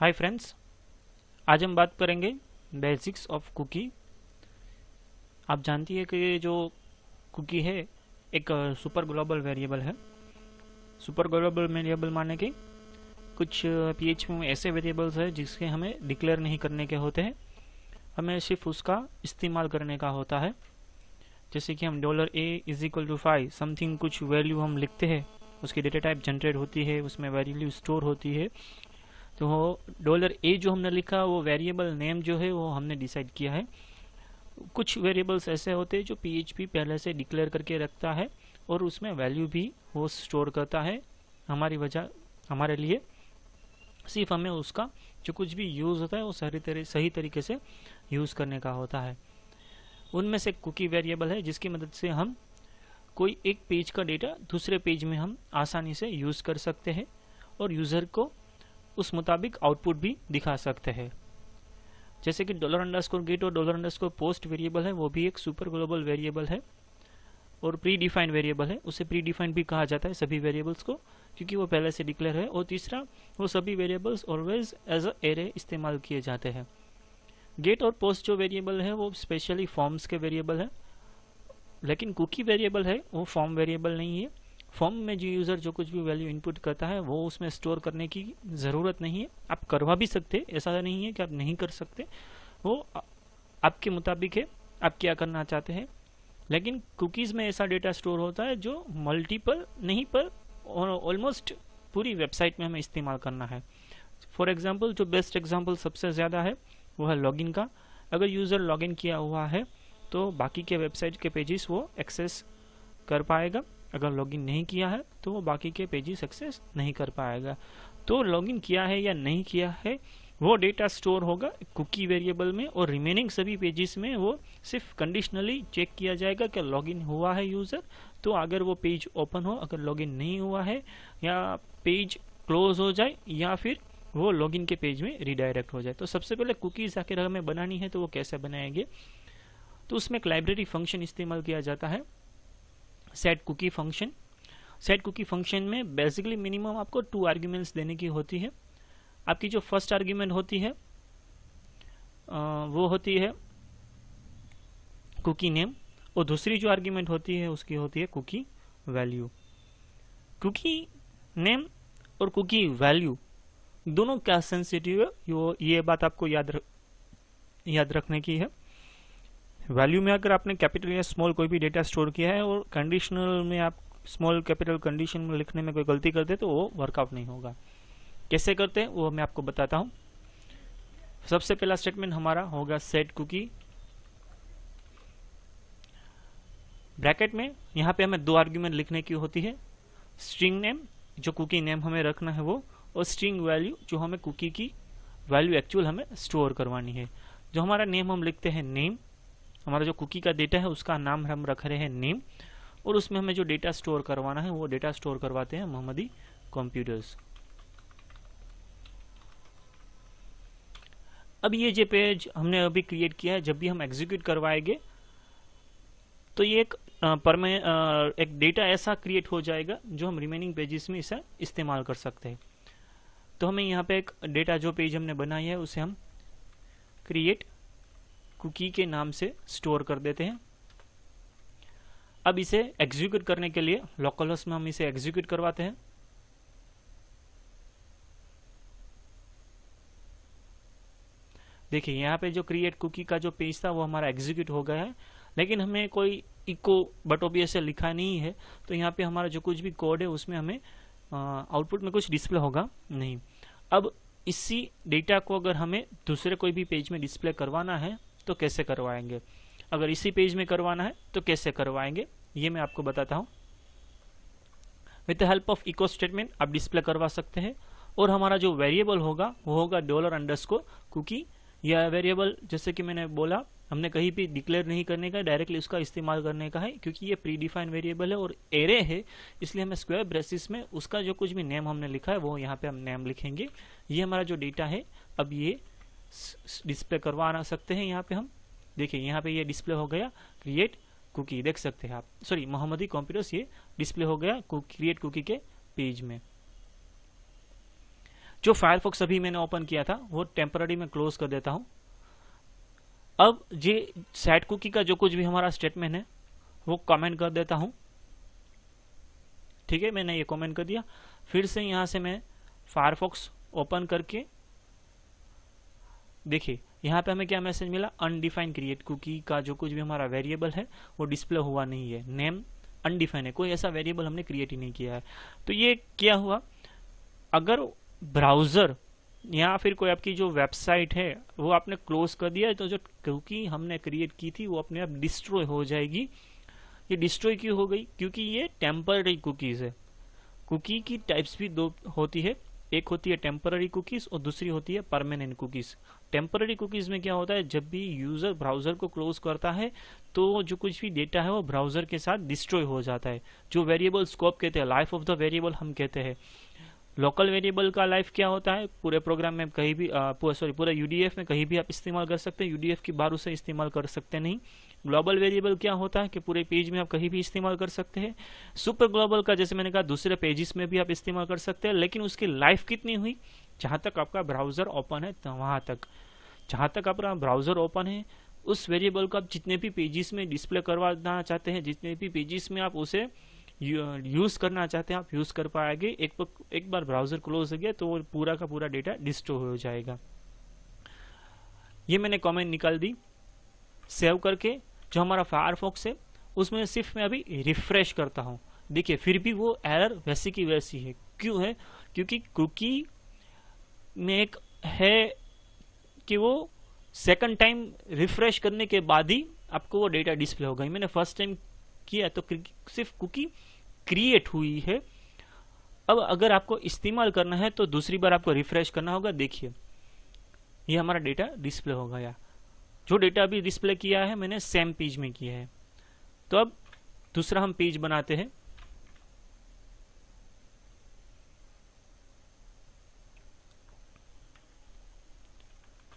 Hi friends, आज हम बात करेंगे बेसिक्स ऑफ कुकी। आप जानती है कि जो कुकी है एक सुपर ग्लोबल वेरिएबल है। सुपर ग्लोबल वेरिएबल माने कि कुछ पीएचपी में ऐसे वेरिएबल्स है जिसके हमें डिक्लेयर नहीं करने के होते हैं, हमें सिर्फ उसका इस्तेमाल करने का होता है। जैसे कि हम $a=5 समथिंग कुछ वैल्यू हम लिखते हैं, उसकी डेटा टाइप जनरेट होती है, उसमें वैल्यू स्टोर होती है। तो $a जो हमने लिखा वो वेरिएबल नेम जो है वो हमने डिसाइड किया है। कुछ वेरिएबल्स ऐसे होते हैं जो पीएचपी पहले से डिक्लेयर करके रखता है और उसमें वैल्यू भी वो स्टोर करता है हमारे लिए। सिर्फ हमें उसका जो कुछ भी यूज़ होता है वो सही तरीके से यूज़ करने का होता है। उनमें से कुकी वेरिएबल है जिसकी मदद से हम कोई एक पेज का डेटा दूसरे पेज में हम आसानी से यूज़ कर सकते हैं और यूज़र को उस मुताबिक आउटपुट भी दिखा सकते हैं। जैसे कि $_get और $_post वेरिएबल है, वो भी एक सुपर ग्लोबल वेरिएबल है और प्री डिफाइंड वेरिएबल है। उसे प्री डिफाइंड भी कहा जाता है सभी वेरिएबल्स को, क्योंकि वो पहले से डिक्लेयर है। और तीसरा, वो सभी variables always as a array इस्तेमाल किए जाते हैं। गेट और पोस्ट जो वेरिएबल है वो स्पेशली फॉर्म्स के वेरिएबल है, लेकिन कुकी वेरिएबल है वो फॉर्म वेरिएबल नहीं है। फॉर्म में जो यूज़र जो कुछ भी वैल्यू इनपुट करता है वो उसमें स्टोर करने की ज़रूरत नहीं है। आप करवा भी सकते, ऐसा नहीं है कि आप नहीं कर सकते, वो आपके मुताबिक है आप क्या करना चाहते हैं। लेकिन कुकीज़ में ऐसा डेटा स्टोर होता है जो मल्टीपल नहीं पर ऑलमोस्ट पूरी वेबसाइट में हमें इस्तेमाल करना है। फॉर एग्जाम्पल, जो बेस्ट एग्जाम्पल सबसे ज़्यादा है वो है लॉगिन का। अगर यूज़र लॉगिन किया हुआ है तो बाकी के वेबसाइट के पेजेस वो एक्सेस कर पाएगा। अगर लॉगिन नहीं किया है तो वो बाकी के पेजेस एक्सेस नहीं कर पाएगा। तो लॉगिन किया है या नहीं किया है वो डेटा स्टोर होगा कुकी वेरिएबल में, और रिमेनिंग सभी पेजेस में वो सिर्फ कंडीशनली चेक किया जाएगा कि लॉगिन हुआ है यूज़र, तो अगर वो पेज ओपन हो। अगर लॉगिन नहीं हुआ है या पेज क्लोज हो जाए या फिर वो लॉगिन के पेज में रिडायरेक्ट हो जाए। तो सबसे पहले कुकीज़ आखिर हमें बनानी है तो वो कैसे बनाएंगे, तो उसमें एक लाइब्रेरी फंक्शन इस्तेमाल किया जाता है, set cookie function. Set cookie function में बेसिकली मिनिमम आपको 2 आर्ग्यूमेंट्स देने की होती है। आपकी जो फर्स्ट आर्ग्यूमेंट होती है वो होती है कुकी नेम, और दूसरी जो आर्ग्यूमेंट होती है उसकी होती है कुकी वैल्यू। कुकी नेम और कुकी वैल्यू दोनों क्या सेंसिटिव है ये बात आपको याद रखने की है। वैल्यू में अगर आपने कैपिटल या स्मॉल कोई भी डेटा स्टोर किया है और कंडीशनल में आप स्मॉल कैपिटल कंडीशन में लिखने में कोई गलती करते तो वो वर्कआउट नहीं होगा। कैसे करते हैं वो मैं आपको बताता हूं। सबसे पहला स्टेटमेंट हमारा होगा सेट कुकी। ब्रैकेट में यहाँ पे हमें 2 आर्ग्यूमेंट लिखने की होती है, स्ट्रिंग नेम जो कुकी नेम हमें रखना है वो, और स्ट्रिंग वैल्यू जो हमें कुकी की वैल्यू एक्चुअल हमें स्टोर करवानी है। जो हमारा नेम हम लिखते हैं नेम, हमारा जो कुकी का डेटा है उसका नाम हम रख रहे हैं नेम, और उसमें हमें जो डेटा स्टोर करवाना है वो डेटा स्टोर करवाते हैं मोहम्मदी कंप्यूटर्स। अब ये जो पेज हमने अभी क्रिएट किया है, जब भी हम एग्जीक्यूट करवाएंगे तो ये एक डेटा ऐसा क्रिएट हो जाएगा जो हम रिमेनिंग पेजेस में इसे इस्तेमाल कर सकते हैं। तो हमें यहाँ पे एक डेटा जो पेज हमने बनाई है उसे हम क्रिएट कुकी के नाम से स्टोर कर देते हैं। अब इसे एग्जीक्यूट करने के लिए लोकल होस्ट में हम इसे एग्जीक्यूट करवाते हैं। देखिए यहाँ पे जो क्रिएट कुकी का जो पेज था वो हमारा एग्जीक्यूट हो गया है, लेकिन हमें कोई इको बटोपी ऐसे लिखा नहीं है, तो यहाँ पे हमारा जो कुछ भी कोड है उसमें हमें आउटपुट में कुछ डिस्प्ले होगा नहीं। अब इसी डेटा को अगर हमें दूसरे कोई भी पेज में डिस्प्ले करवाना है तो कैसे करवाएंगे, अगर इसी पेज में करवाना है तो कैसे करवाएंगे, ये मैं आपको बताता हूं। With the help of echo statement आप डिस्प्ले करवा सकते हैं, और हमारा जो वेरिएबल होगा वो होगा $_कुकी। यह वेरिएबल जैसे कि मैंने बोला हमने कहीं भी डिक्लेयर नहीं करने का, डायरेक्टली उसका इस्तेमाल करने का है, क्योंकि ये प्री डिफाइंड वेरिएबल है और एरे है, इसलिए हमें स्क्वायर ब्रेसिस में उसका जो कुछ भी नेम हमने लिखा है वो यहाँ पे हम नेम लिखेंगे। ये हमारा जो डेटा है अब ये डिस्प्ले करवा सकते हैं। यहाँ पे हम देखिए यहाँ पे ये डिस्प्ले हो गया क्रिएट कुकी, देख सकते हैं आप, सॉरी मोहम्मदी कंप्यूटर्स, ये डिस्प्ले हो गया क्रिएट कुकी के पेज में। जो फायरफॉक्स अभी मैंने ओपन किया था वो टेम्पररी में क्लोज कर देता हूं। अब ये सेट कुकी का जो कुछ भी हमारा स्टेटमेंट है वो कमेंट कर देता हूं। ठीक है, मैंने ये कमेंट कर दिया। फिर से यहां से मैं फायरफॉक्स ओपन करके देखिए यहाँ पे हमें क्या मैसेज मिला, अनडिफाइंड क्रिएट कुकी का जो कुछ भी हमारा वेरिएबल है वो डिस्प्ले हुआ नहीं है, नेम अनडिफाइंड है, कोई ऐसा वेरिएबल हमने क्रिएट ही नहीं किया है। तो ये क्या हुआ, अगर ब्राउजर या फिर कोई आपकी जो वेबसाइट है वो आपने क्लोज कर दिया है तो जो कुकी हमने क्रिएट की थी वो अपने आप डिस्ट्रॉय हो जाएगी। ये डिस्ट्रॉय क्यों हो गई, क्योंकि ये टेम्पररी कुकीज है। कुकी की टाइप्स भी दो होती है, एक होती है टेम्पररी कुकीज और दूसरी होती है परमानेंट कुकीज। टेम्पररी कुकीज में क्या होता है, जब भी यूजर ब्राउजर को क्लोज करता है तो जो कुछ भी डेटा है वो ब्राउजर के साथ डिस्ट्रॉय हो जाता है। जो वेरिएबल स्कोप कहते हैं, लाइफ ऑफ द वेरिएबल हम कहते हैं। लोकल वेरिएबल का लाइफ क्या होता है, पूरे प्रोग्राम में कहीं भी पूरा यूडीएफ में कहीं भी आप इस्तेमाल कर सकते हैं, यूडीएफ की बाहर उसे इस्तेमाल कर सकते नहीं। ग्लोबल वेरिएबल क्या होता है कि पूरे पेज में आप कहीं भी इस्तेमाल कर सकते हैं। सुपर ग्लोबल का जैसे मैंने कहा दूसरे पेजेस में भी आप इस्तेमाल कर सकते हैं, लेकिन उसकी लाइफ कितनी हुई, जहां तक आपका ब्राउजर ओपन है तो वहां तक, जहां तक आपका ब्राउजर ओपन है उस वेरिएबल को आप जितने भी पेजेस में डिस्प्ले करवाना चाहते हैं, जितने भी पेजेस में आप उसे यूज करना चाहते हैं आप यूज कर पाएंगे। एक बार ब्राउजर क्लोज हो गया तो वो पूरा का पूरा डेटा डिस्ट्रॉय हो जाएगा। ये मैंने कमेंट निकाल दी। सेव करके जो हमारा फायरफॉक्स है उसमें सिर्फ मैं अभी रिफ्रेश करता हूं। देखिए फिर भी वो एरर वैसी की वैसी है। क्यों है, क्योंकि कुकी में एक है कि वो सेकंड टाइम रिफ्रेश करने के बाद ही आपको वो डेटा डिस्प्ले होगा। मैंने फर्स्ट टाइम किया तो सिर्फ कुकी क्रिएट हुई है। अब अगर आपको इस्तेमाल करना है तो दूसरी बार आपको रिफ्रेश करना होगा। देखिए ये हमारा डेटा डिस्प्ले हो गया। जो डेटा अभी डिस्प्ले किया है मैंने सेम पेज में किया है। तो अब दूसरा हम पेज बनाते हैं।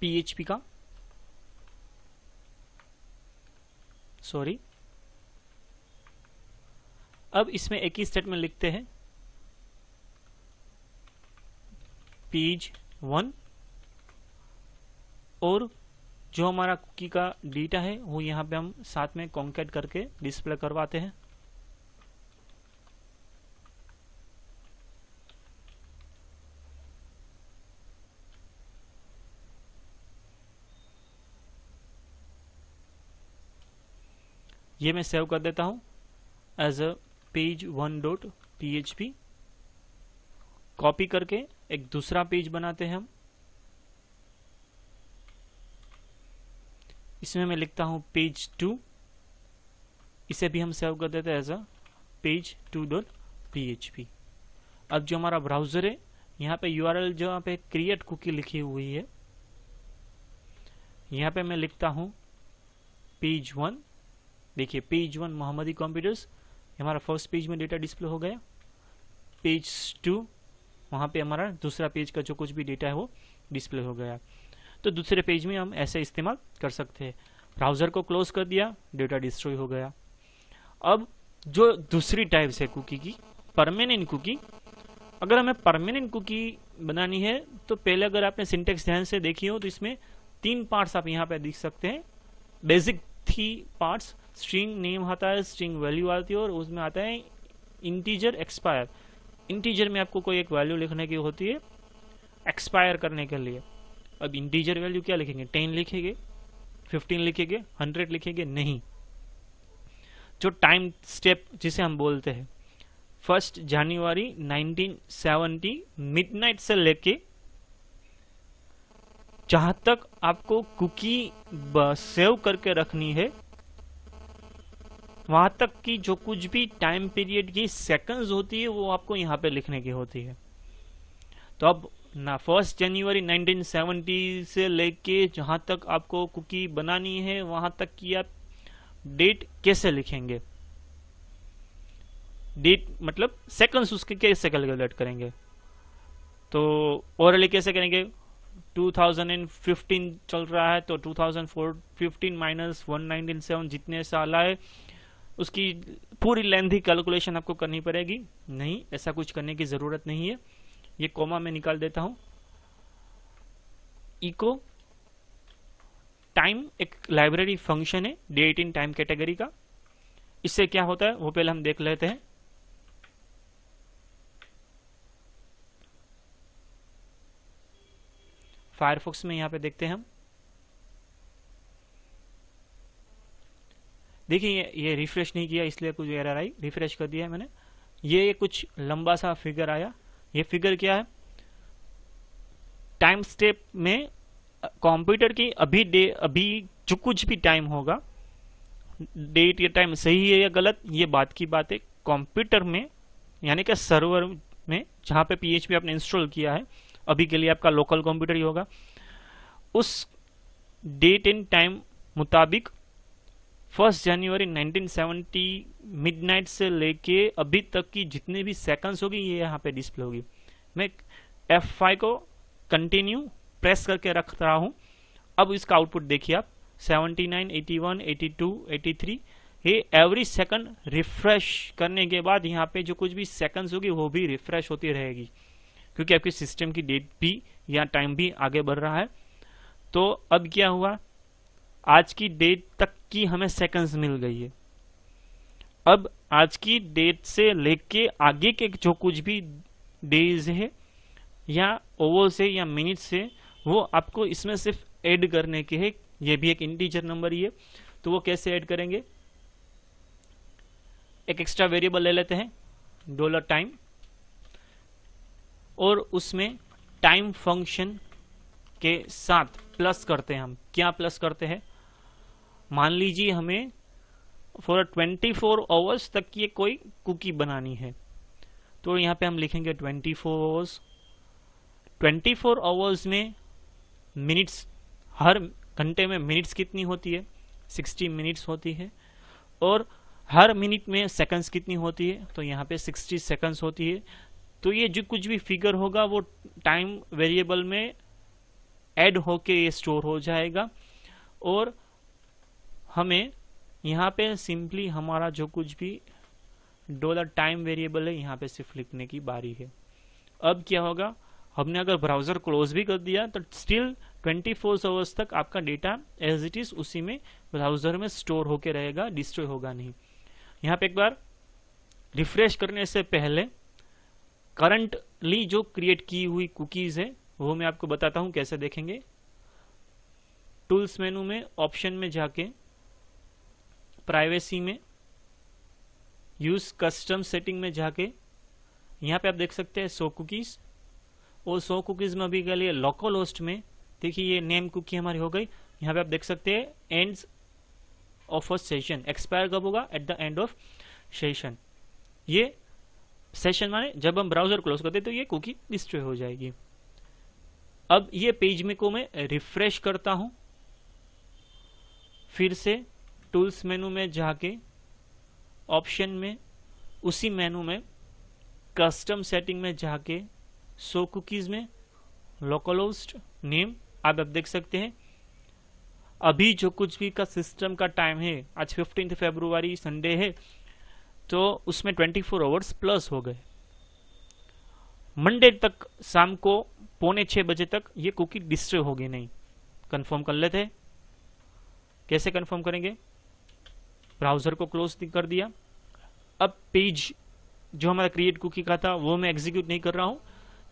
पीएचपी का, सॉरी, अब इसमें एक ही स्टेटमेंट लिखते हैं, पेज 1, और जो हमारा कुकी का डेटा है वो यहाँ पे हम साथ में कॉन्कैट करके डिस्प्ले करवाते हैं। ये मैं सेव कर देता हूं as a page 1.php। Copy करके एक दूसरा पेज बनाते हैं हम। इसमें मैं लिखता हूं पेज 2। इसे भी हम सेव कर देते हैं एज अ पेज 2.php। अब जो हमारा ब्राउजर है यहाँ पे यूआरएल जो यहाँ पे क्रिएट कुकी लिखी हुई है, यहाँ पे मैं लिखता हूं पेज 1। देखिए पेज 1 मोहम्मदी कंप्यूटर्स, हमारा फर्स्ट पेज में डेटा डिस्प्ले हो गया। पेज 2 वहां पे हमारा दूसरा पेज का जो कुछ भी डेटा है वो डिस्प्ले हो गया। तो दूसरे पेज में हम ऐसे इस्तेमाल कर सकते हैं। ब्राउजर को क्लोज कर दिया, डेटा डिस्ट्रॉय हो गया। अब जो दूसरी टाइप है कुकी की, परमानेंट कुकी। अगर हमें परमानेंट कुकी बनानी है तो पहले अगर आपने सिंटेक्स ध्यान से देखी हो तो इसमें 3 पार्ट्स आप यहाँ पे देख सकते हैं। बेसिक 3 पार्ट्स, स्ट्रिंग नेम आता है, स्ट्रिंग वैल्यू आती है और उसमें आता है इंटीजर एक्सपायर। इंटीजर में आपको कोई एक वैल्यू लिखने की होती है एक्सपायर करने के लिए। अब इंटीजर वैल्यू क्या लिखेंगे, 10 लिखेंगे, 15 लिखेंगे, 100 लिखेंगे? नहीं। जो टाइम स्टेप जिसे हम बोलते हैं 1 जनवरी 1970 मिडनाइट से लेके जहां तक आपको कुकी सेव करके रखनी है वहां तक की जो कुछ भी टाइम पीरियड की सेकंड्स होती है वो आपको यहाँ पे लिखने की होती है। तो अब ना 1 जनवरी 1970 से लेके जहां तक आपको कुकी बनानी है वहां तक की आप डेट कैसे लिखेंगे, डेट मतलब सेकंड्स उसके कैसे कैलकुलेट करेंगे। तो ओरली कैसे करेंगे, 2015 चल रहा है तो 2015 माइनस 1997 जितने साल आए उसकी पूरी लेंथी कैलकुलेशन आपको करनी पड़ेगी। नहीं, ऐसा कुछ करने की जरूरत नहीं है। ये कोमा में निकाल देता हूं इको टाइम एक लाइब्रेरी फंक्शन है डेट इन टाइम कैटेगरी का। इससे क्या होता है वो पहले हम देख लेते हैं। फायरफॉक्स में यहां पे देखते हैं हम, देखिए ये रिफ्रेश नहीं किया इसलिए कुछ एरर आई, रिफ्रेश कर दिया है मैंने। ये कुछ लंबा सा फिगर आया। ये फिगर क्या है, टाइम स्टेप में कंप्यूटर की अभी जो कुछ भी टाइम होगा, डेट या टाइम सही है या गलत ये बात की बात है। कंप्यूटर में यानी कि सर्वर में जहां पे पीएचपी आपने इंस्टॉल किया है, अभी के लिए आपका लोकल कंप्यूटर ही होगा, उस डेट एंड टाइम मुताबिक 1 जनवरी 1970 मिडनाइट से लेके अभी तक की जितने भी सेकंड्स होगी ये यहाँ पे डिस्प्ले होगी। मैं F5 को कंटिन्यू प्रेस करके रख रहा हूं। अब इसका आउटपुट देखिए आप, 79, 81, 82, 83, ये एवरी सेकंड रिफ्रेश करने के बाद यहाँ पे जो कुछ भी सेकंड्स होगी वो भी रिफ्रेश होती रहेगी, क्योंकि आपके सिस्टम की डेट भी या टाइम भी आगे बढ़ रहा है। तो अब क्या हुआ, आज की डेट तक की हमें सेकंड्स मिल गई है। अब आज की डेट से लेके आगे के जो कुछ भी डेज है या ओवर्स है या मिनट्स है, वो आपको इसमें सिर्फ ऐड करने के है। ये भी एक इंटीजर नंबर ही है, तो वो कैसे ऐड करेंगे, एक एक्स्ट्रा वेरिएबल ले लेते हैं $टाइम, और उसमें टाइम फंक्शन के साथ प्लस करते हैं। हम क्या प्लस करते हैं, मान लीजिए हमें फॉर 24 आवर्स तक की कोई कुकी बनानी है, तो यहां पे हम लिखेंगे 24 आवर्स। 24 आवर्स में मिनट्स, हर घंटे में मिनट्स कितनी होती है, 60 मिनट्स होती है, और हर मिनट में सेकंड्स कितनी होती है, तो यहाँ पे 60 सेकंड्स होती है। तो ये जो कुछ भी फिगर होगा वो टाइम वेरिएबल में ऐड होके ये स्टोर हो जाएगा, और हमें यहाँ पे सिंपली हमारा जो कुछ भी $टाइम वेरिएबल है यहाँ पे सिर्फ लिखने की बारी है। अब क्या होगा, हमने अगर ब्राउजर क्लोज भी कर दिया तो स्टिल 24 आवर्स तक आपका डेटा एज इट इज उसी में ब्राउजर में स्टोर होके रहेगा, डिस्ट्रॉय होगा नहीं। यहाँ पे एक बार रिफ्रेश करने से पहले करंटली जो क्रिएट की हुई कुकीज है वो मैं आपको बताता हूं कैसे देखेंगे। टूल्स मेनू में ऑप्शन में जाके प्राइवेसी में यूज कस्टम सेटिंग में जाके यहाँ पे आप देख सकते हैं 100 कुकीज, और 100 कुकीज में अभी के लिए लोकल होस्ट में देखिए ये नेम कुकी हमारी हो गई। यहाँ पे आप देख सकते हैं ends of a session, expire कब होगा, at the end of session. ये सेशन माने जब हम ब्राउजर क्लोज करते तो ये कुकी डिस्ट्रॉय हो जाएगी। अब ये पेज में को मैं रिफ्रेश करता हूं, फिर से टूल्स मेनू में जाके ऑप्शन में उसी मेनू में कस्टम सेटिंग में जाके 100 कुकीज में लोकल होस्ट नेम आप देख सकते हैं। अभी जो कुछ भी का सिस्टम का टाइम है, आज 15 फरवरी संडे है, तो उसमें 24 आवर्स प्लस हो गए। मंडे तक शाम को 5:45 बजे तक ये कुकी डिस्ट्रॉय होगी नहीं। कंफर्म कर लेते हैं, कैसे कंफर्म करेंगे, ब्राउजर को क्लोज कर दिया। अब पेज जो हमारा क्रिएट कुकी का था वो मैं एग्जीक्यूट नहीं कर रहा हूं,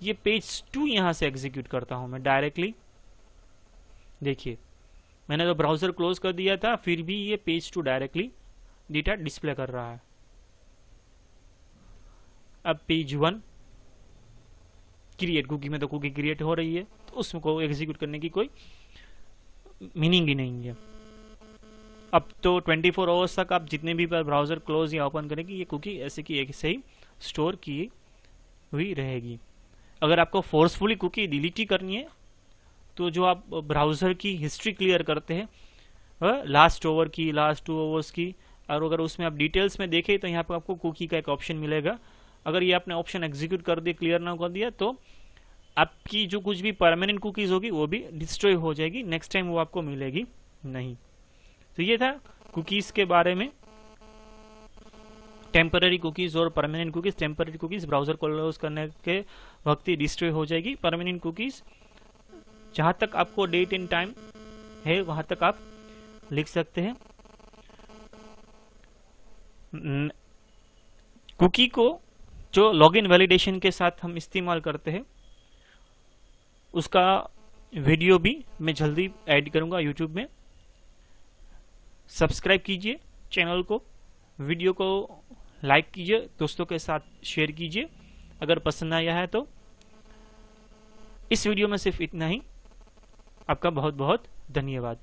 ये पेज 2 यहां से एग्जीक्यूट करता हूं मैं डायरेक्टली। देखिए मैंने तो ब्राउजर क्लोज कर दिया था, फिर भी ये पेज 2 डायरेक्टली डेटा डिस्प्ले कर रहा है। अब पेज 1 क्रिएट कुकी में तो कुकी क्रिएट हो रही है, तो उसमें को एग्जीक्यूट करने की कोई मीनिंग ही नहीं है। अब तो 24 आवर्स तक आप जितने भी ब्राउजर क्लोज या ओपन करेंगे ये कुकी ऐसे की ऐसे ही स्टोर की हुई रहेगी। अगर आपको फोर्सफुली कुकी डिलीट ही करनी है तो जो आप ब्राउजर की हिस्ट्री क्लियर करते हैं लास्ट ओवर की, लास्ट 2 आवर्स की, और अगर उसमें आप डिटेल्स में देखें तो यहाँ पर आपको कुकी का एक ऑप्शन मिलेगा। अगर ये आपने ऑप्शन एग्जीक्यूट कर दिया, क्लियर ना कर दिया, तो आपकी जो कुछ भी परमानेंट कुकीज होगी वो भी डिस्ट्रॉय हो जाएगी, नेक्स्ट टाइम वो आपको मिलेगी नहीं। तो ये था कुकीज के बारे में, टेम्पररी कुकीज और permanent cookies. Temporary cookies browser close करने के वक्त ही डिस्ट्रॉय हो जाएगी, परमानेंट कुकीज जहां तक आपको डेट एंड टाइम है वहां तक आप लिख सकते हैं। कुकी को जो लॉगिन वैलिडेशन के साथ हम इस्तेमाल करते हैं उसका वीडियो भी मैं जल्दी ऐड करूंगा यूट्यूब में। सब्सक्राइब कीजिए चैनल को, वीडियो को लाइक कीजिए, दोस्तों के साथ शेयर कीजिए अगर पसंद आया है तो। इस वीडियो में सिर्फ इतना ही। आपका बहुत बहुत धन्यवाद।